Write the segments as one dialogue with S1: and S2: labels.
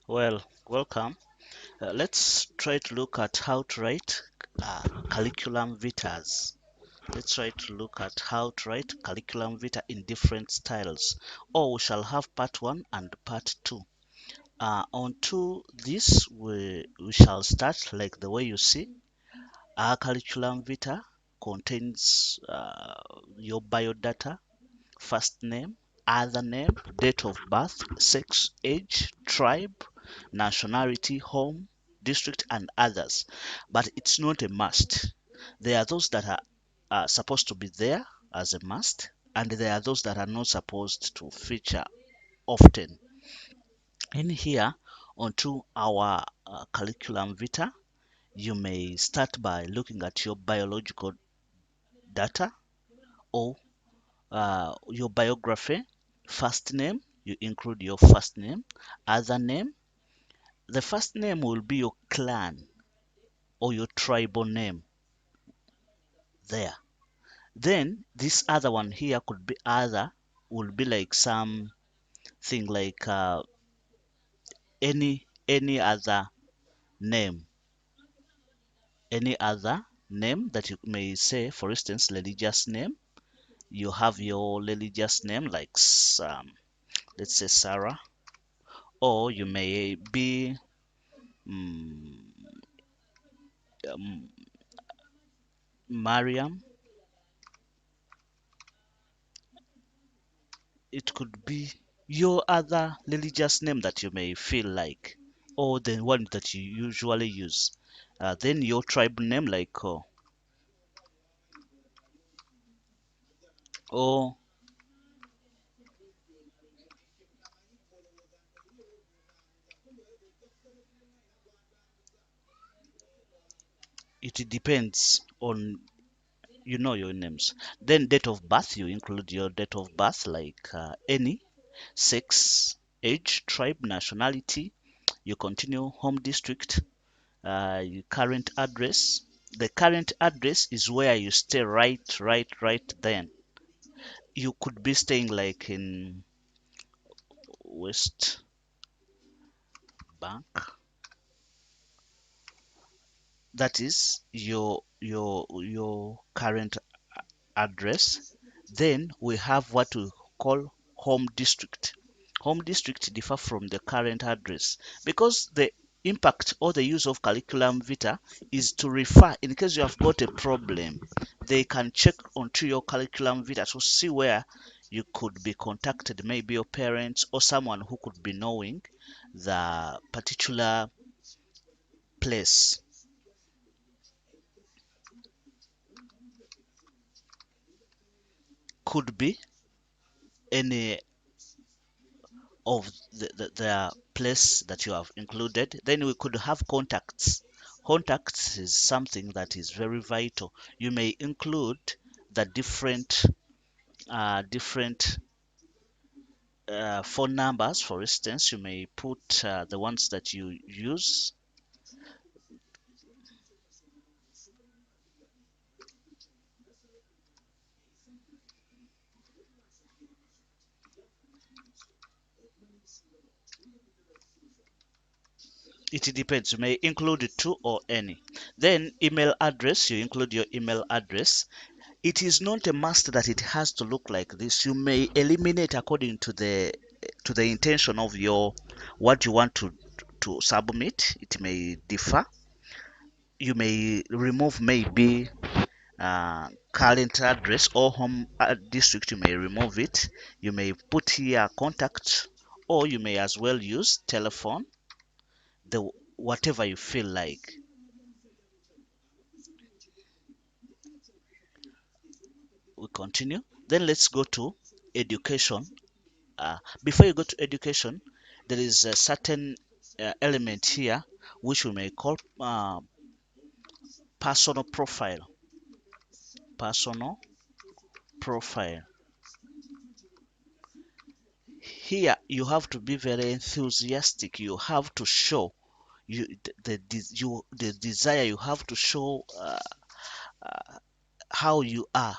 S1: Well, welcome. Let's try to look at how to write curriculum vitas. Let's try to look at how to write curriculum vita in different styles. Or we shall have part 1 and part 2. On to this, we shall start like the way you see. Our curriculum vita contains your biodata, first name, other name, date of birth, sex, age, tribe, nationality, home, district, and others. But it's not a must. There are those that are supposed to be there as a must, and there are those that are not supposed to feature often. In here, onto our curriculum vita, you may start by looking at your biological data or your biography. First name, you include your first name. Other name, the first name will be your clan or your tribal name there. Then this other one here could be other, will be like something like any other name, any other name that you may say, for instance, religious name. You have your religious name like let's say Sarah, or you may be mm, um, Mariam. It could be your other religious name that you may feel like, or the one that you usually use. Then your tribe name, like, or it depends on your names. Then date of birth, you include your date of birth, like any sex, age, tribe, nationality. You continue home district, your current address. The current address is where you stay right then. You could be staying like in West Bank. That is your current address. Then we have what we call home district. Home district differ from the current address because the impact or the use of curriculum vita is to refer in case you have got a problem. They can check onto your curriculum vita to see where you could be contacted, maybe your parents or someone who could be knowing the particular place. Could be any of the place that you have included. Then we could have contacts. Contacts is something that is very vital. You may include the different phone numbers. For instance, you may put the ones that you use. It depends. You may include two or any. Then email address, you include your email address. It is not a must that it has to look like this. You may eliminate according to the intention of your what you want to submit. It may differ. You may remove maybe current address or home district. You may remove it. You may put here contact, or you may as well use telephone. The whatever you feel like. We continue. Then let's go to education. Before you go to education, there is a certain element here which we may call personal profile. Personal profile. Here you have to be very enthusiastic. You have to show the desire. You have to show how you are.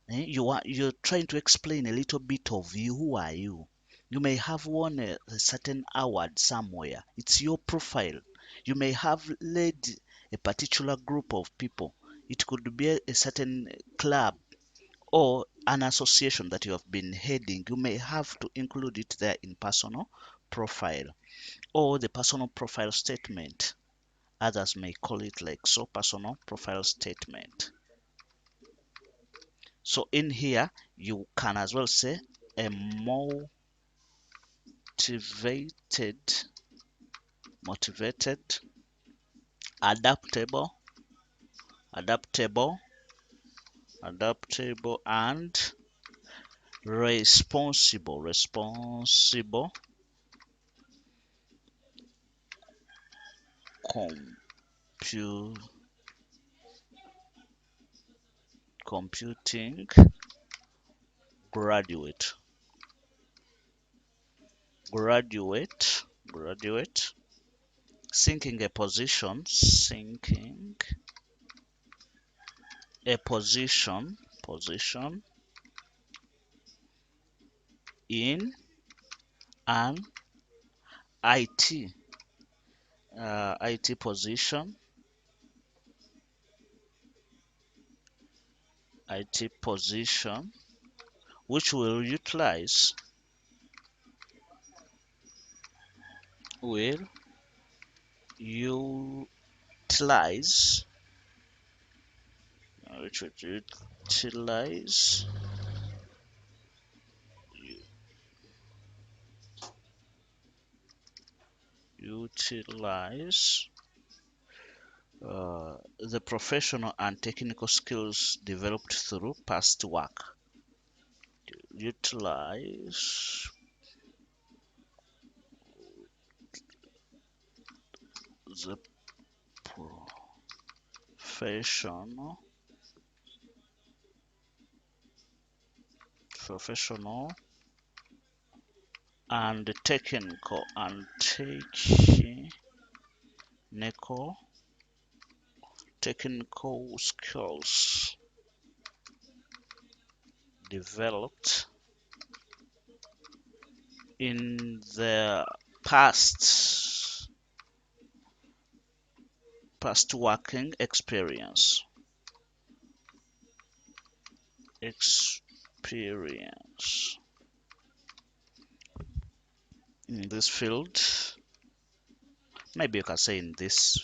S1: You're trying to explain a little bit of you. Who are you? You may have won a certain award somewhere. It's your profile. You may have led a particular group of people. It could be a certain club or an association that you have been heading. You may have to include it there in personal profile or the personal profile statement. Others may call it like so personal profile statement. So in here, you can as well say a motivated, adaptable, adaptable, adaptable, and responsible compu computing graduate, graduate, sinking a position, position in an IT, IT position, IT position, which will utilize, which would utilize, utilize the professional and technical skills developed through past work. Utilize the professional, professional and technical skills developed in the past working experience in this field. Maybe you can say in this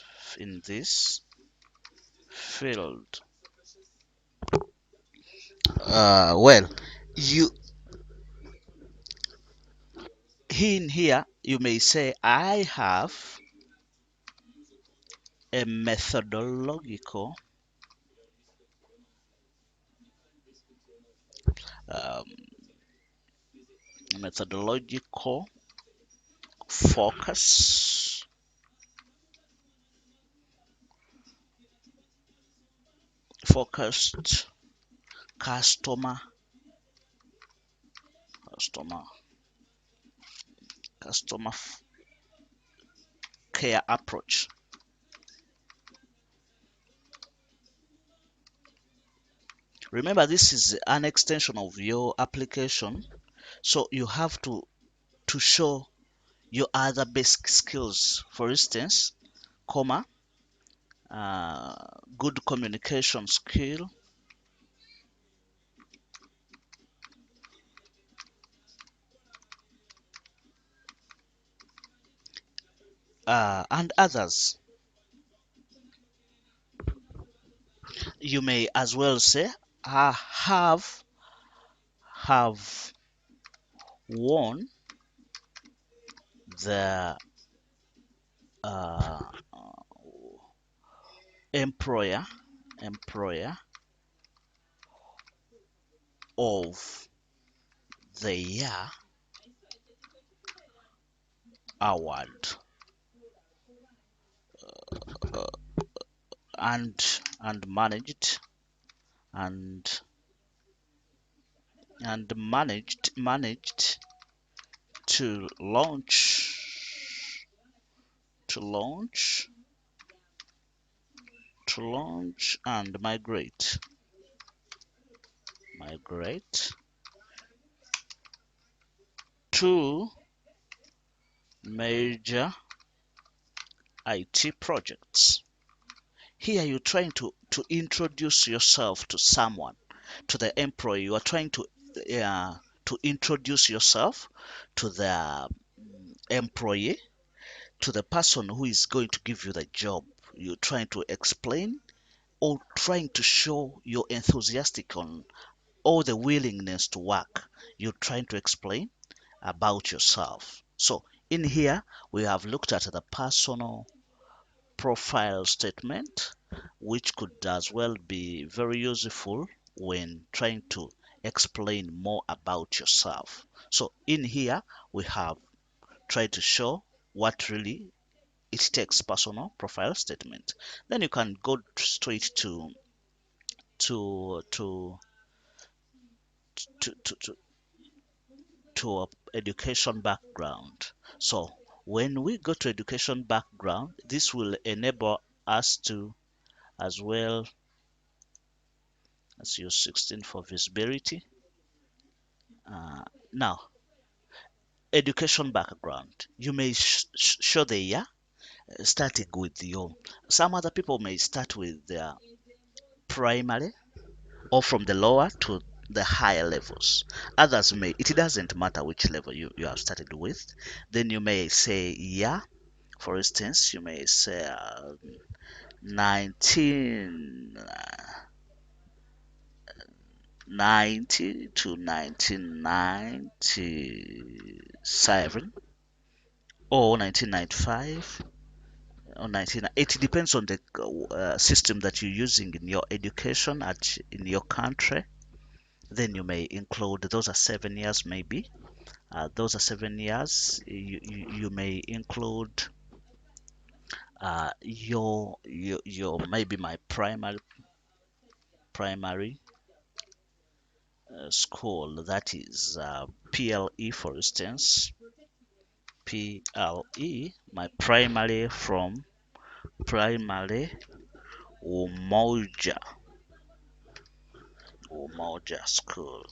S1: field. Well, you in here you may say I have a um, methodological focus, focused customer customer customer care approach. Remember, this is an extension of your application, so you have to show your other basic skills. For instance, comma, good communication skill, and others. You may as well say, I have won the uh, employer of the year award, uh, and and managed to to launch and migrate two major IT projects. Here you're trying to introduce yourself to someone, to the employee. You are trying to introduce yourself to the employee, to the person who is going to give you the job. You're trying to explain or trying to show you're enthusiastic on all the willingness to work. You're trying to explain about yourself. So in here, we have looked at the personal profile statement, which could as well be very useful when trying to explain more about yourself. So in here, we have tried to show what really it takes personal profile statement. Then you can go straight to to to to, to, to a education background. So when we go to education background, this will enable us to as well. Let's use 16 for visibility. Uh, Now, education background. You may show the year, starting with your. Some other people may start with their primary or from the lower to the higher levels. Others may, it doesn't matter which level you have started with. Then you may say year. For instance, you may say 1990 to 1997 or 1995 or 19. It depends on the system that you're using in your education in your country. Then you may include those are 7 years maybe. Those are 7 years. You may include your maybe my primary school, that is PLE, for instance. PLE, my primary from primary Umoja school.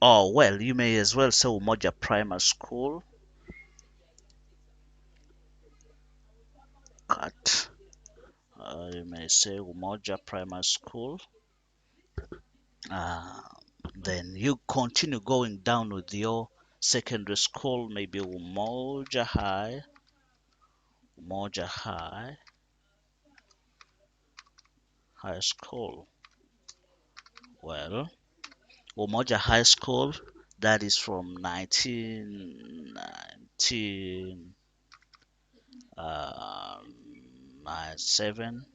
S1: Oh well, you may as well say Umoja primary school. Cut. You may say Umoja primary school. Uh, then you continue going down with your secondary school, maybe Umoja High School. Well, Umoja High School, that is from 1997,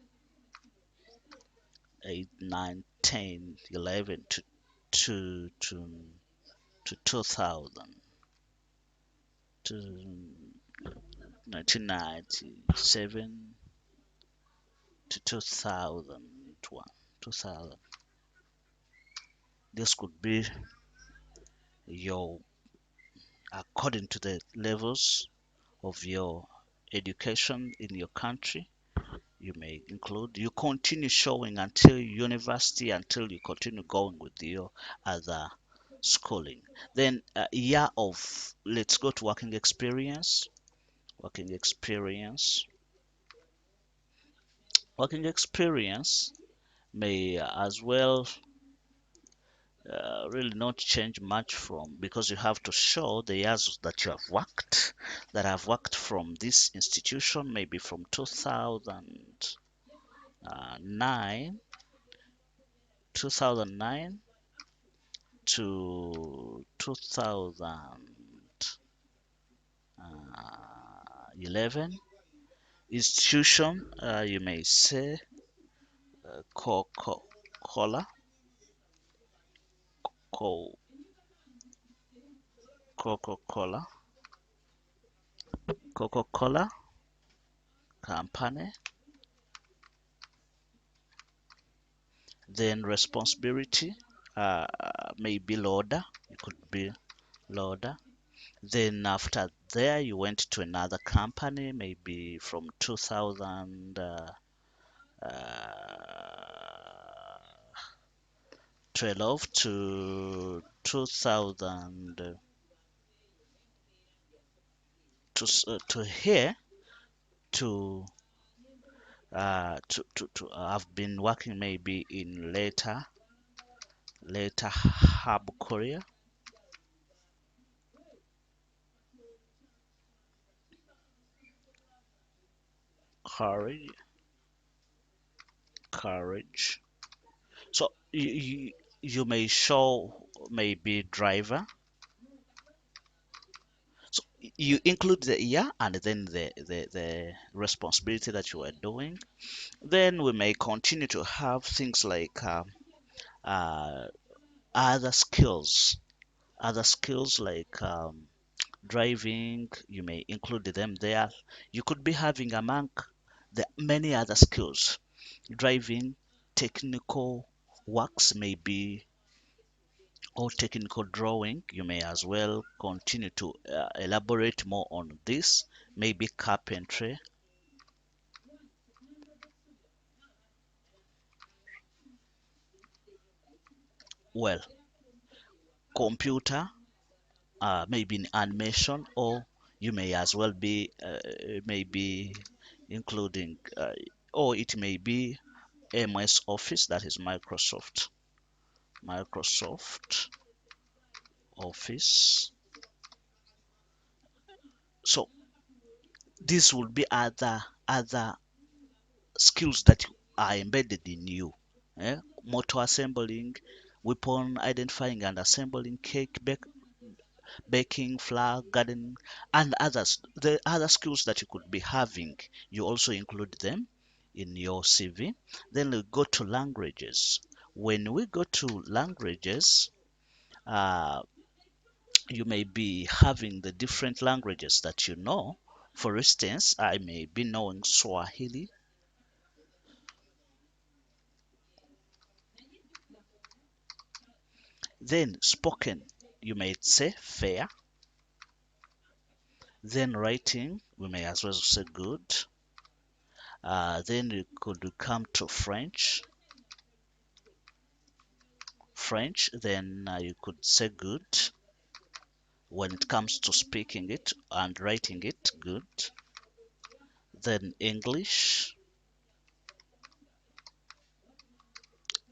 S1: 8, 9, 10, 11 to 2000, to 1997 to 2001, 2000. This could be your, according to the levels of your education in your country. You may include, you continue showing until university, until you continue going with your other schooling. Then year of, let's go to working experience. Working experience may as well really not change much from, because you have to show the years that you have worked, that have worked from this institution, maybe from 2009 to 2011. Institution, you may say Coca-Cola, Coca-Cola, Coca-Cola company. Then responsibility, maybe loader. It could be loader. Then after there, you went to another company, maybe from 2000. 12 to 2000 to here to I've been working maybe in later hub Korea, courage, courage. So you may show maybe driver. So you include the year and then the responsibility that you are doing. Then we may continue to have things like uh, other skills, other skills like driving. You may include them there. You could be having among the many other skills, driving, technical works maybe, or technical drawing. You may as well continue to elaborate more on this, maybe carpentry. Well, computer, maybe in animation, or you may as well be maybe including, or it may be MS Office, that is Microsoft Office. So these will be other skills that are embedded in you. Motor assembling, weapon identifying and assembling, baking, flour, gardening, and others. The other skills that you could be having, you also include them in your CV. Then we go to languages. When we go to languages, uh, you may be having the different languages that you know. For instance, I may be knowing Swahili, then spoken, you may say fair, then writing, we may as well say good. Then you could come to French, then you could say good. When it comes to speaking it and writing it, good. Then English,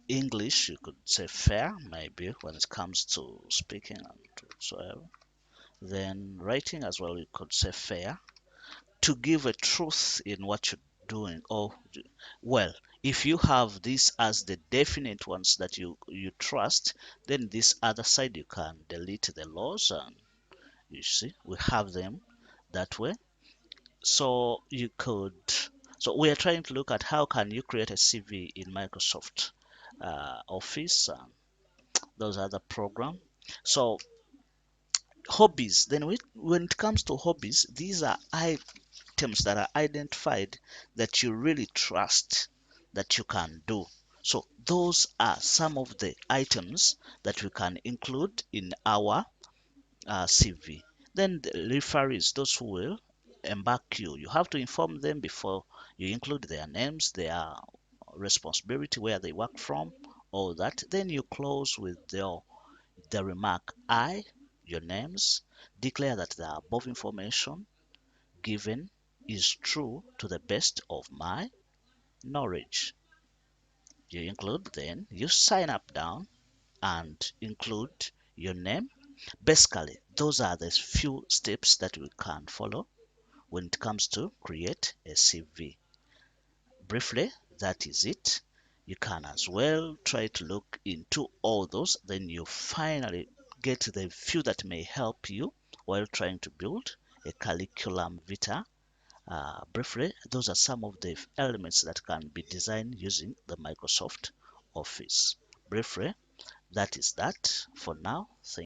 S1: you could say fair, maybe when it comes to speaking and whatsoever. Then writing as well, you could say fair. To give a truth in what you're doing, or well, if you have this as the definite ones that you trust, then this other side you can delete the laws, and you see we have them that way. So you could, so we are trying to look at how can you create a CV in Microsoft Office and those other program. So hobbies, then when it comes to hobbies, these are items that are identified that you really trust that you can do. So those are some of the items that we can include in our CV. Then the referees, those who will embark you, you have to inform them before you include their names, their responsibility, where they work from, all that. Then you close with the remark, your names, declare that the above information given is true to the best of my knowledge. You include, then you sign up down and include your name. Basically, those are the few steps that we can follow when it comes to create a CV. Briefly, that is it. You can as well try to look into all those, then you finally get the few that may help you while trying to build a curriculum vitae. Briefly, those are some of the elements that can be designed using the Microsoft Office. Briefly, that is that for now. Thank